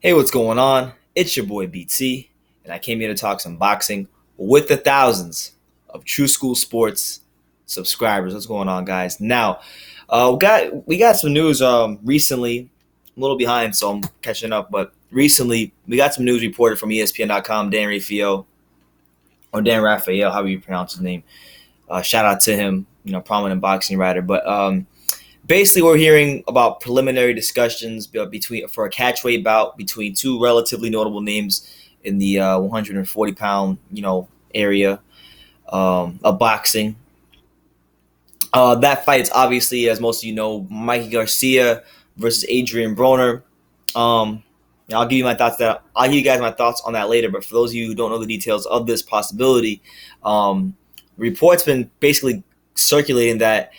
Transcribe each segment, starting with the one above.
Hey, what's going on? It's your boy BT, and I came here to talk some boxing with the thousands of True School Sports subscribers. What's going on, guys? Now, we got some news recently. I'm a little behind, so I'm catching up. But recently, we got some news reported from ESPN.com. Dan Raphael, however you pronounce his name. Shout out to him, prominent boxing writer. But basically, we're hearing about preliminary discussions for a catchweight bout between two relatively notable names in the 140-pound area of boxing. That fight is obviously, as most of you know, Mikey Garcia versus Adrien Broner. I'll give you my thoughts. I'll give you guys my thoughts on that later. But for those of you who don't know the details of this possibility, reports been basically circulating that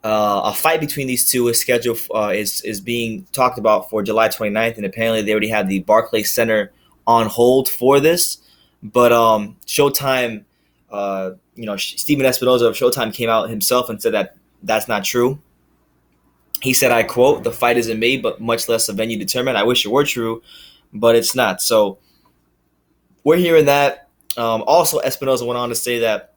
a fight between these two is scheduled is being talked about for July 29th, and apparently they already have the Barclay Center on hold for this. But Showtime, Stephen Espinoza of Showtime came out himself and said that that's not true. He said, I quote, "The fight isn't made, but much less a venue determined. I wish it were true, but it's not." So we're hearing that. Also, Espinoza went on to say that,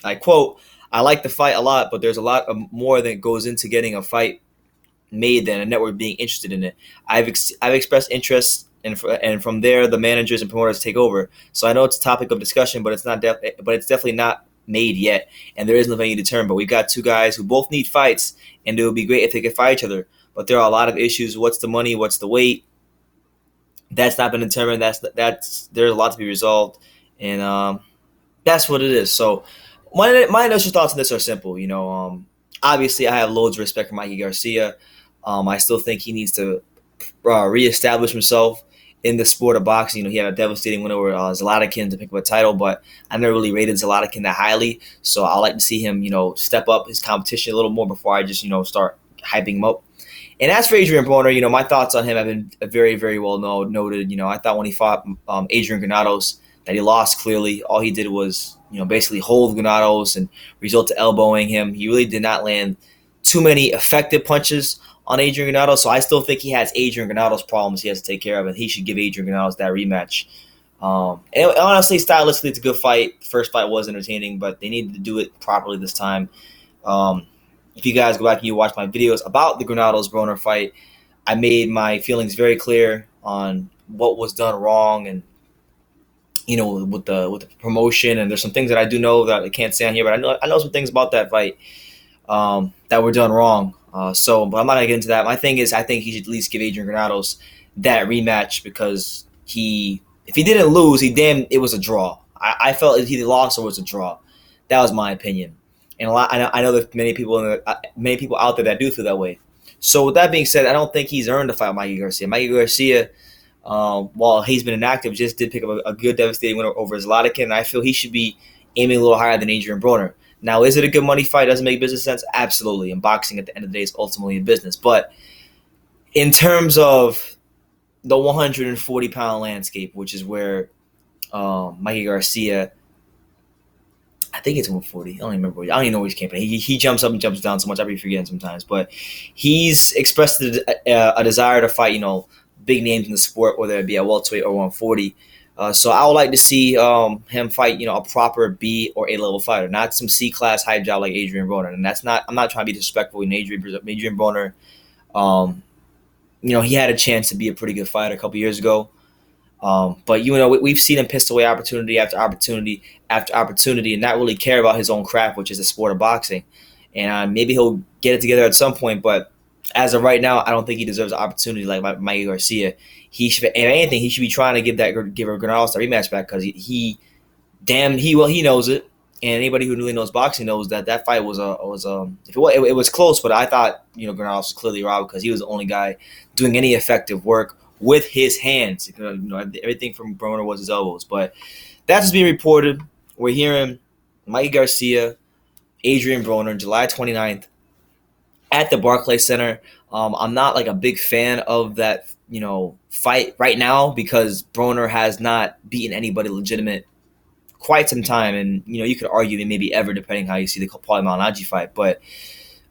I quote, "I like the fight a lot, but there's a lot more that goes into getting a fight made than a network being interested in it. I've expressed interest, and from there, the managers and promoters take over. So I know it's a topic of discussion, but it's definitely not made yet, and there isn't a venue determined. But we've got two guys who both need fights, and it would be great if they could fight each other. But there are a lot of issues. What's the money? What's the weight? That's not been determined. There's a lot to be resolved, and that's what it is." So my initial thoughts on this are simple. Obviously, I have loads of respect for Mikey Garcia. I still think he needs to reestablish himself in the sport of boxing. He had a devastating win over Zlatikin to pick up a title, but I never really rated Zlatikin that highly. So I like to see him, step up his competition a little more before I just, start hyping him up. And as for Adrien Broner, my thoughts on him have been very, very well noted. I thought when he fought Adrian Granados that he lost clearly. All he did was, basically hold Granados and result to elbowing him. He really did not land too many effective punches on Adrien Granados, so I still think he has Adrien Granados problems he has to take care of, and he should give Adrien Granados that rematch. And honestly, stylistically, it's a good fight. The first fight was entertaining, but they needed to do it properly this time. If you guys go back and you watch my videos about the Granados-Broner fight, I made my feelings very clear on what was done wrong and with the promotion, and there's some things that I do know that I can't say on here, but I know some things about that fight that were done wrong. But I'm not gonna get into that. My thing is, I think he should at least give Adrien Granados that rematch because if he didn't lose, it was a draw. I felt he either lost or was a draw. That was my opinion, and I know that many people out there that do feel that way. So with that being said, I don't think he's earned to fight Mikey Garcia. Mikey Garcia, while he's been inactive, just did pick up a good devastating win over Zlatikin, and I feel he should be aiming a little higher than Adrien Broner. Now, is it a good money fight? Does it make business sense? Absolutely. And boxing, at the end of the day, is ultimately a business. But in terms of the 140-pound landscape, which is where Mikey Garcia, I think it's 140. I don't even remember. I don't even know where he's camping. He jumps up and jumps down so much. I be forgetting sometimes. But he's expressed a desire to fight, big names in the sport, whether it be at welterweight or 140. So I would like to see him fight, a proper B or A level fighter, not some C class hype job like Adrien Broner. And I'm not trying to be disrespectful in Adrien Broner. He had a chance to be a pretty good fighter a couple years ago. But we've seen him piss away opportunity after opportunity after opportunity, and not really care about his own craft, which is the sport of boxing. And maybe he'll get it together at some point, but as of right now, I don't think he deserves an opportunity like Mikey Garcia. He should, if anything, he should be trying to give Granados a rematch back because he knows it, and anybody who really knows boxing knows that fight was it was close, but I thought Granados was clearly robbed because he was the only guy doing any effective work with his hands. Everything from Broner was his elbows, but that's being reported. We're hearing Mikey Garcia, Adrien Broner, July 29th. At the Barclay Center. I'm not like a big fan of that, fight right now because Broner has not beaten anybody legitimate quite some time, and you could argue that maybe ever, depending how you see the Paulie Malignaggi fight. But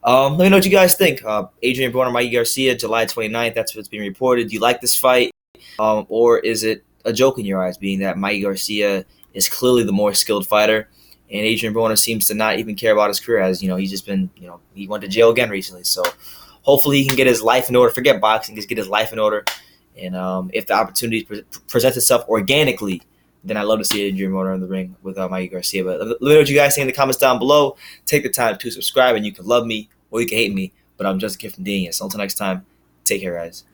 let me know what you guys think. Adrien Broner, Mikey Garcia, July 29th. That's what's being reported. Do you like this fight? Or is it a joke in your eyes, being that Mikey Garcia is clearly the more skilled fighter, and Adrien Broner seems to not even care about his career, as he's just been, he went to jail again recently. So hopefully he can get his life in order. Forget boxing, just get his life in order. And if the opportunity presents itself organically, then I'd love to see Adrien Broner in the ring with Mikey Garcia. But let me know what you guys think in the comments down below. Take the time to subscribe, and you can love me or you can hate me. But I'm just a kid from Daniel. So until next time, take care, guys.